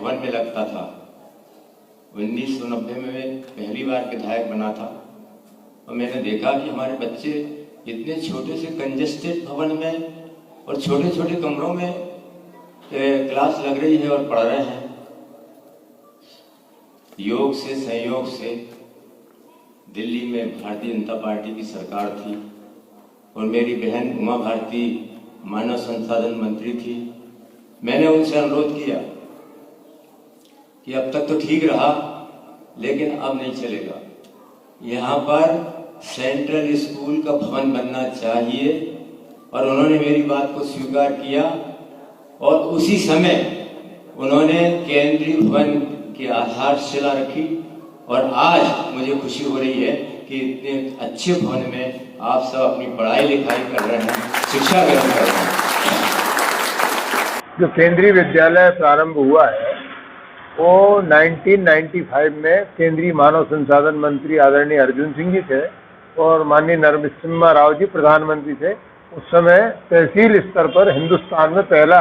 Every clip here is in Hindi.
भवन में लगता था। 1990 में मैं पहली बार विधायक बना था और मैंने देखा कि हमारे बच्चे इतने छोटे से कंजेस्टेड भवन में और छोटे छोटे कमरों में क्लास लग रही है और पढ़ रहे हैं। योग से संयोग से दिल्ली में भारतीय जनता पार्टी की सरकार थी और मेरी बहन उमा भारती मानव संसाधन मंत्री थी। मैंने उनसे अनुरोध किया कि अब तक तो ठीक रहा लेकिन अब नहीं चलेगा, यहाँ पर सेंट्रल स्कूल का भवन बनना चाहिए। और उन्होंने मेरी बात को स्वीकार किया और उसी समय उन्होंने केंद्रीय भवन की आधारशिला रखी। और आज मुझे खुशी हो रही है कि इतने अच्छे भवन में आप सब अपनी पढ़ाई लिखाई कर रहे हैं, शिक्षा ग्रहण कर रहे हैं। जो केंद्रीय विद्यालय प्रारंभ हुआ है वो 1995 में केंद्रीय मानव संसाधन मंत्री आदरणीय अर्जुन सिंह जी थे और माननीय नरसिम्हा राव जी प्रधानमंत्री थे। उस समय तहसील स्तर पर हिंदुस्तान में पहला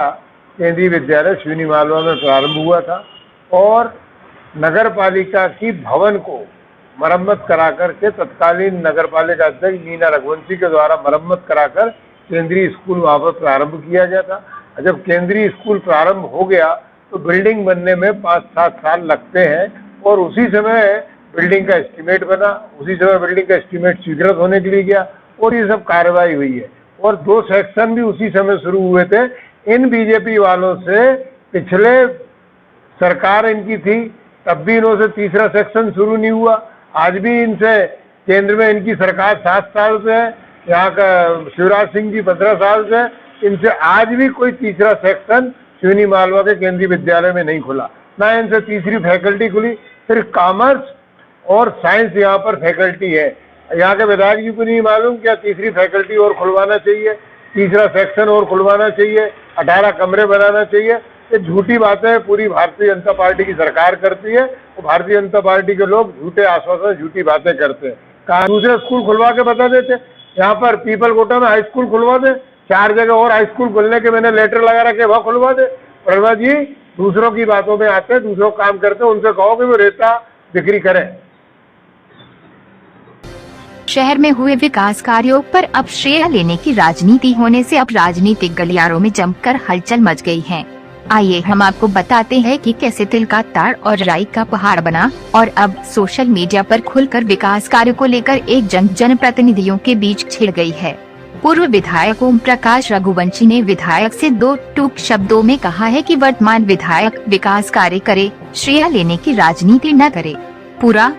केंद्रीय विद्यालय शिवनी मालवा में प्रारंभ हुआ था और नगर पालिका की भवन को मरम्मत कराकर के तत्कालीन नगर पालिका अध्यक्ष मीना रघुवंशी के द्वारा मरम्मत कराकर केंद्रीय स्कूल वहाँ पर प्रारंभ किया गया था। जब केंद्रीय स्कूल प्रारंभ हो गया तो बिल्डिंग बनने में 5-7 साल लगते हैं और उसी समय बिल्डिंग का एस्टीमेट बना, उसी समय बिल्डिंग का एस्टीमेट स्वीकृत होने के लिए गया और ये सब कार्रवाई हुई है। और 2 सेक्शन भी उसी समय शुरू हुए थे। इन बीजेपी वालों से पिछले सरकार इनकी थी तब भी इन्हों से तीसरा सेक्शन शुरू नहीं हुआ। आज भी इनसे केंद्र में इनकी सरकार 7 साल से है, यहाँ का शिवराज सिंह जी 15 साल से, इनसे आज भी कोई तीसरा सेक्शन शिवनी मालवा के केंद्रीय विद्यालय में नहीं खुला, ना इनसे तीसरी फैकल्टी खुली। सिर्फ कॉमर्स और साइंस यहाँ पर फैकल्टी है। यहाँ के विधायक जी को नहीं मालूम क्या तीसरी फैकल्टी और खुलवाना चाहिए, तीसरा सेक्शन और खुलवाना चाहिए, 18 कमरे बनाना चाहिए। ये झूठी बातें पूरी भारतीय जनता पार्टी की सरकार करती है। तो भारतीय जनता पार्टी के लोग झूठे आश्वासन झूठी बातें करते हैं। कहा दूसरे स्कूल खुलवा के बता देते, यहाँ पर पीपल कोटा में हाई स्कूल खुलवा दे, 4 जगह और हाई स्कूल खुलने के मैंने लेटर लगा रखे, वह खुलवा दे। प्रणवा जी दूसरों की बातों में आते हैं, दूसरों काम करते हैं, उनसे कहो कि वो रेता बिक्री करें। शहर में हुए विकास कार्यों पर अब श्रेय लेने की राजनीति होने से अब राजनीतिक गलियारों में जमकर हलचल मच गई है। आइए हम आपको बताते हैं कि कैसे तिल का ताड़ और राई का पहाड़ बना और अब सोशल मीडिया पर खुलकर विकास कार्यों को लेकर एक जंग जनप्रतिनिधियों के बीच छिड़ गई है। पूर्व विधायक ओम प्रकाश रघुवंशी ने विधायक से 2 टूक शब्दों में कहा है कि वर्तमान विधायक विकास कार्य करे, श्रेय लेने की राजनीति न करे। पूरा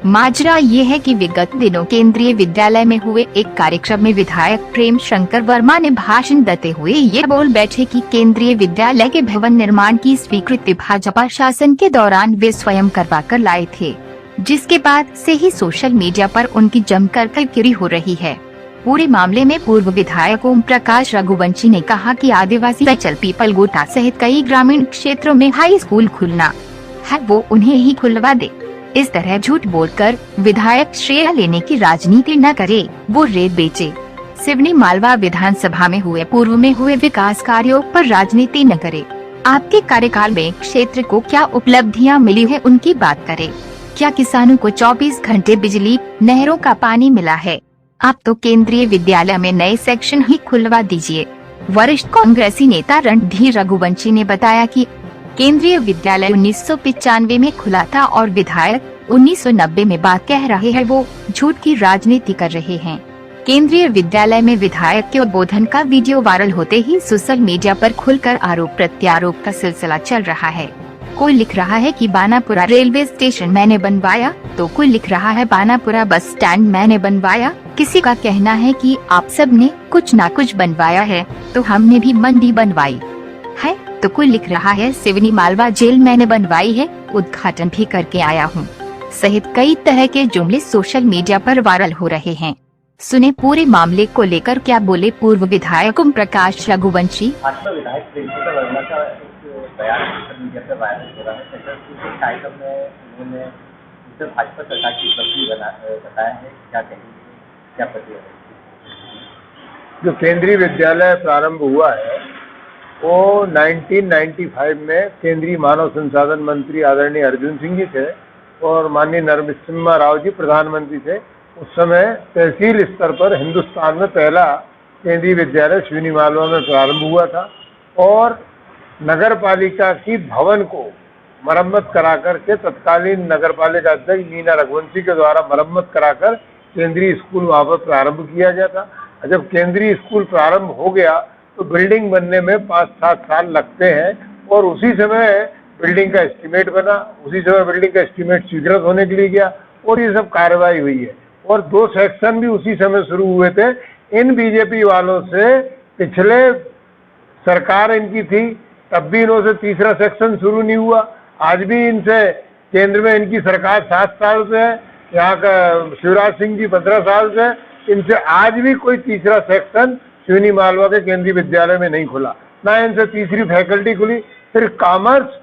माजरा ये है कि विगत दिनों केंद्रीय विद्यालय में हुए एक कार्यक्रम में विधायक प्रेम शंकर वर्मा ने भाषण देते हुए ये बोल बैठे कि केंद्रीय विद्यालय के भवन निर्माण की स्वीकृति भाजपा शासन के दौरान वे स्वयं करवा कर लाए थे, जिसके बाद से ही सोशल मीडिया पर उनकी जमकर किरकिरी हो रही है। पूरे मामले में पूर्व विधायक ओम प्रकाश रघुवंशी ने कहा कि आदिवासी अंचल पीपल गोटा सहित कई ग्रामीण क्षेत्रों में हाई स्कूल खुलना है वो उन्हें ही खुलवा दे। इस तरह झूठ बोलकर विधायक श्रेय लेने की राजनीति न करे, वो रेत बेचे। सिवनी मालवा विधानसभा में हुए पूर्व में हुए विकास कार्यों पर राजनीति न करे। आपके कार्यकाल में क्षेत्र को क्या उपलब्धियां मिली है उनकी बात करें। क्या किसानों को 24 घंटे बिजली, नहरों का पानी मिला है? आप तो केंद्रीय विद्यालय में नए सेक्शन ही खुलवा दीजिए। वरिष्ठ कांग्रेसी नेता रणधीर रघुवंशी ने बताया कि केंद्रीय विद्यालय 1995 में खुला था और विधायक 1990 में बात कह रहे हैं, वो झूठ की राजनीति कर रहे हैं। केंद्रीय विद्यालय में विधायक के उद्बोधन का वीडियो वायरल होते ही सोशल मीडिया पर खुलकर आरोप प्रत्यारोप का सिलसिला चल रहा है। कोई लिख रहा है कि बानापुरा रेलवे स्टेशन मैंने बनवाया, तो कोई लिख रहा है बानापुरा बस स्टैंड मैंने बनवाया। किसी का कहना है कि आप सब ने कुछ ना कुछ बनवाया है, तो हमने भी मंडी बनवाई है। तो कोई लिख रहा है सिवनी मालवा जेल मैंने बनवाई है, उद्घाटन भी करके आया हूँ, सहित कई तरह के जुमले सोशल मीडिया पर वायरल हो रहे हैं। सुने पूरे मामले को लेकर क्या बोले पूर्व विधायक ओम प्रकाश रघुवंशी। विधायक प्रिंसिपल वर्मा का बयान सोशल मीडिया पर वायरल हो रहा है। सेक्टर 2 कार्यक्रम में उन्होंने भाजपा सरकार की उपलब्धि बताया है, क्या कहेंगे, क्या प्रतिक्रिया? जो केंद्रीय विद्यालय प्रारंभ हुआ है वो 1995 में केंद्रीय मानव संसाधन मंत्री आदरणीय अर्जुन सिंह जी थे और माननीय नरसिम्हा राव जी प्रधानमंत्री थे। उस समय तहसील स्तर पर हिंदुस्तान में पहला केंद्रीय विद्यालय श्रीनी मालवा में प्रारंभ हुआ था और नगर पालिका की भवन को मरम्मत कराकर के तत्कालीन नगर पालिका अध्यक्ष मीना रघुवंशी के द्वारा मरम्मत कराकर केंद्रीय स्कूल वहाँ पर प्रारंभ किया गया था। जब केंद्रीय स्कूल प्रारंभ हो गया तो बिल्डिंग बनने में 5-7 साल लगते हैं और उसी समय बिल्डिंग का एस्टीमेट बना, उसी समय बिल्डिंग का एस्टीमेट स्वीकृत होने के लिए गया और ये सब कार्रवाई हुई है और 2 सेक्शन भी उसी समय शुरू हुए थे। इन बीजेपी वालों से पिछले सरकार इनकी थी तब भी इन्हों से तीसरा सेक्शन शुरू नहीं हुआ। आज भी इनसे केंद्र में इनकी सरकार 7 साल से है, यहाँ का शिवराज सिंह जी 15 साल से, इनसे आज भी कोई तीसरा सेक्शन श्रीनी मालवा के केंद्रीय विद्यालय में नहीं खुला, ना इनसे तीसरी फैकल्टी खुली। सिर्फ कॉमर्स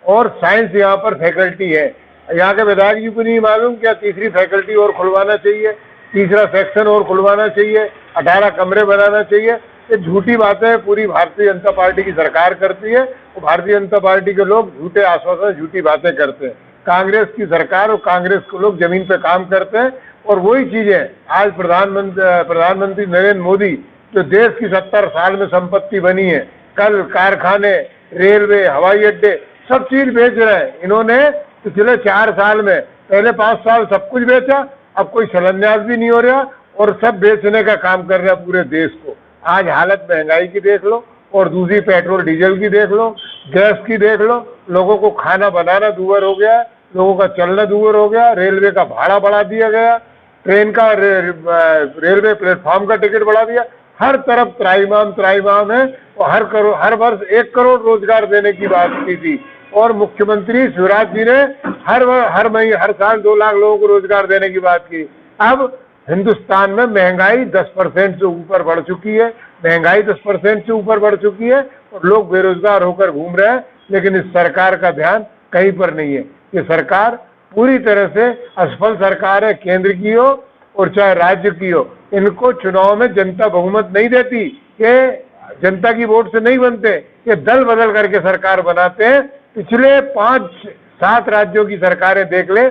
और साइंस यहाँ पर फैकल्टी है। यहाँ के विधायक जी को नहीं मालूम क्या तीसरी फैकल्टी और खुलवाना चाहिए, तीसरा सेक्शन और खुलवाना चाहिए, 18 कमरे बनाना चाहिए। ये झूठी बातें पूरी भारतीय जनता पार्टी की सरकार करती है और भारतीय जनता पार्टी के लोग झूठे आश्वासन झूठी बातें करते हैं। कांग्रेस की सरकार और कांग्रेस के लोग जमीन पे काम करते हैं और वही चीजें आज प्रधानमंत्री नरेंद्र मोदी जो देश की 70 साल में संपत्ति बनी है, कल कारखाने, रेलवे, हवाई अड्डे सब चीज बेच रहे हैं। इन्होंने पिछले 4 साल में पहले 5 साल सब कुछ बेचा, अब कोई शिलान्यास भी नहीं हो रहा और सब बेचने का काम कर रहा है पूरे देश को। आज हालत महंगाई की देख लो और दूसरी पेट्रोल डीजल की देख लो, गैस की देख लो। लोगों को खाना बनाना दूभर हो गया, लोगों का चलना दूभर हो गया, रेलवे का भाड़ा बढ़ा दिया गया, ट्रेन का रेलवे प्लेटफॉर्म का टिकट बढ़ा दिया। हर तरफ त्राईमाम है और हर वर्ष 1 करोड़ रोजगार देने की बात की थी और मुख्यमंत्री शिवराज जी ने हर साल 2 लाख लोगों को रोजगार देने की बात की। अब हिंदुस्तान में महंगाई 10% से ऊपर बढ़ चुकी है, महंगाई 10% से ऊपर बढ़ चुकी है और लोग बेरोजगार होकर घूम रहे हैं, लेकिन इस सरकार का ध्यान कहीं पर नहीं है। ये सरकार पूरी तरह से असफल सरकार है, केंद्र की हो और चाहे राज्य की हो। इनको चुनाव में जनता बहुमत नहीं देती, ये जनता की वोट से नहीं बनते, ये दल बदल करके सरकार बनाते हैं। पिछले 5-7 राज्यों की सरकारें देख ले,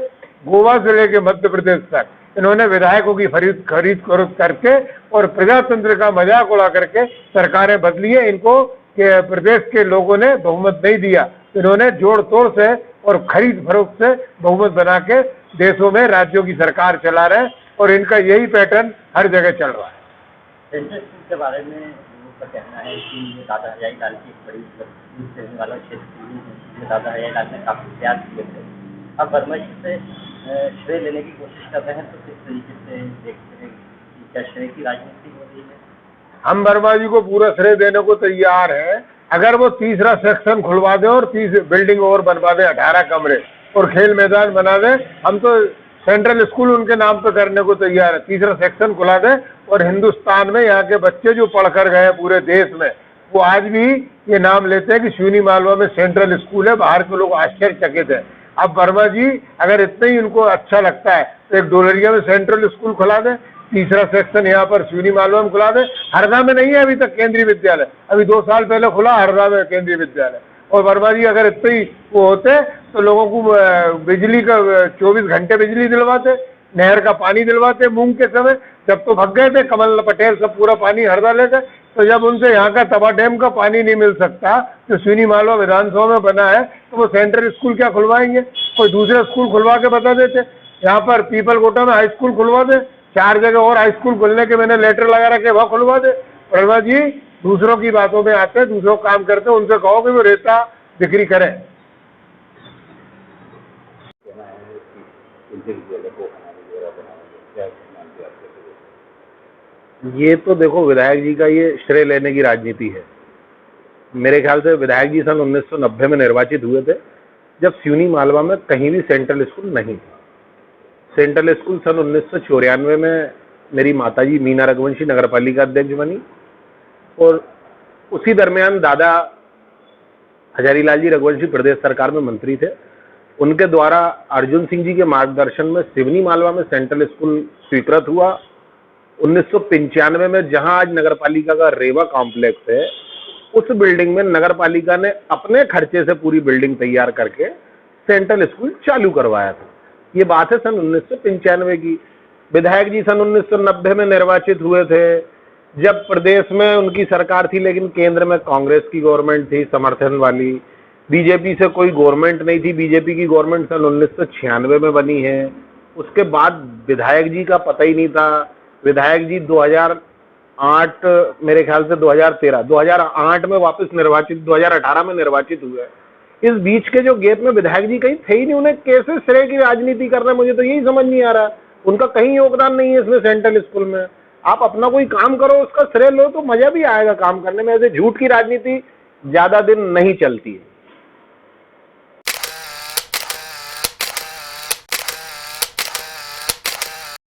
गोवा से लेके मध्य प्रदेश तक इन्होंने विधायकों की खरीद करके और प्रजातंत्र का मजाक उड़ा करके सरकारें बदली है। इनको प्रदेश के लोगों ने बहुमत नहीं दिया, इन्होंने जोड़ तोड़ से और खरीद फरोख्त से बहुमत बना के देशों में राज्यों की सरकार चला रहे हैं और इनका यही पैटर्न हर जगह चल रहा है। सेंट्रल स्कूल के बारे में उनका कहना है कि ये दादा हजारी लाल की एक बड़ी उपलब्धि वाला क्षेत्र है, दादा हजारी लाल ने काफी प्रयास किए थे। अब वर्मा जी से श्रेय लेने की कोशिश कर रहे हैं, तो किस तरीके से देखते हैं कि क्या श्रेय की राजनीति हो रही है? हम वर्मा जी को पूरा श्रेय देने को तैयार हैं। अगर वो तीसरा सेक्शन खुलवा दें और 30 बिल्डिंग और बनवा दें, 18 कमरे और खेल मैदान बना दें, हम तो सेंट्रल स्कूल उनके नाम पे करने को तैयार है। तीसरा सेक्शन खुला दें और हिंदुस्तान में यहाँ के बच्चे जो पढ़कर गए पूरे देश में, वो आज भी ये नाम लेते हैं कि श्रीनी मालवा में सेंट्रल स्कूल है। बाहर के लोग आश्चर्यचकित है। अब वर्मा जी अगर इतना ही उनको अच्छा लगता है तो एक डोलरिया में सेंट्रल स्कूल खुला दें, तीसरा सेक्शन यहाँ पर श्रीनी मालवा में खुला दें। हरदा में नहीं है अभी तक केंद्रीय विद्यालय, अभी 2 साल पहले खुला हरदा में केंद्रीय विद्यालय। और वर्मा जी अगर इतने ही वो होते तो लोगों को बिजली का 24 घंटे बिजली दिलवाते, नहर का पानी दिलवाते। मूंग के समय जब तो भग गए थे कमल पटेल, सब पूरा पानी हरदा ले गए। तो जब उनसे यहाँ का तवा डैम का पानी नहीं मिल सकता जो श्रीनी मालवा विधानसभा में बना है, तो वो सेंट्रल स्कूल क्या खुलवाएंगे? कोई दूसरा स्कूल खुलवा के बता देते। यहाँ पर पीपल कोटा में हाई स्कूल खुलवा दे, 4 जगह और हाई स्कूल खुलने के मैंने लेटर लगा रखे, वह खुलवा दे। वर्मा जी दूसरों की बातों में आते हैं, दूसरों काम करते हैं, उनसे कहो कि वो रेता बिक्री करें। ये तो देखो विधायक जी का ये श्रेय लेने की राजनीति है। मेरे ख्याल से विधायक जी सन 1990 में निर्वाचित हुए थे, जब श्रीनी मालवा में कहीं भी सेंट्रल स्कूल नहीं था। सेंट्रल स्कूल सन 1994 में मेरी माताजी मीना रघुवंशी नगर पालिका अध्यक्ष बनी और उसी दरमियान दादा हजारीलाल जी रघुवंशी प्रदेश सरकार में मंत्री थे। उनके द्वारा अर्जुन सिंह जी के मार्गदर्शन में श्रीनी मालवा में सेंट्रल स्कूल स्वीकृत हुआ। 1995 में जहां आज नगर पालिका का रेवा कॉम्प्लेक्स है, उस बिल्डिंग में नगर पालिका ने अपने खर्चे से पूरी बिल्डिंग तैयार करके सेंट्रल स्कूल चालू करवाया था। ये बात है सन 1995 की। विधायक जी सन 1990 में निर्वाचित हुए थे, जब प्रदेश में उनकी सरकार थी, लेकिन केंद्र में कांग्रेस की गवर्नमेंट थी समर्थन वाली, बीजेपी से कोई गवर्नमेंट नहीं थी। बीजेपी की गवर्नमेंट सन 1996 में बनी है। उसके बाद विधायक जी का पता ही नहीं था। विधायक जी 2008 मेरे ख्याल से 2008 में वापस निर्वाचित, 2018 में निर्वाचित हुए। इस बीच के जो गैप में विधायक जी कहीं थे ही नहीं। उन्हें कैसे श्रेय की राजनीति करना है, मुझे तो यही समझ नहीं आ रहा। उनका कहीं योगदान नहीं है इसमें सेंट्रल स्कूल में। आप अपना कोई काम करो, उसका श्रेय लो तो मजा भी आएगा काम करने में। ऐसे झूठ की राजनीति ज्यादा दिन नहीं चलती है।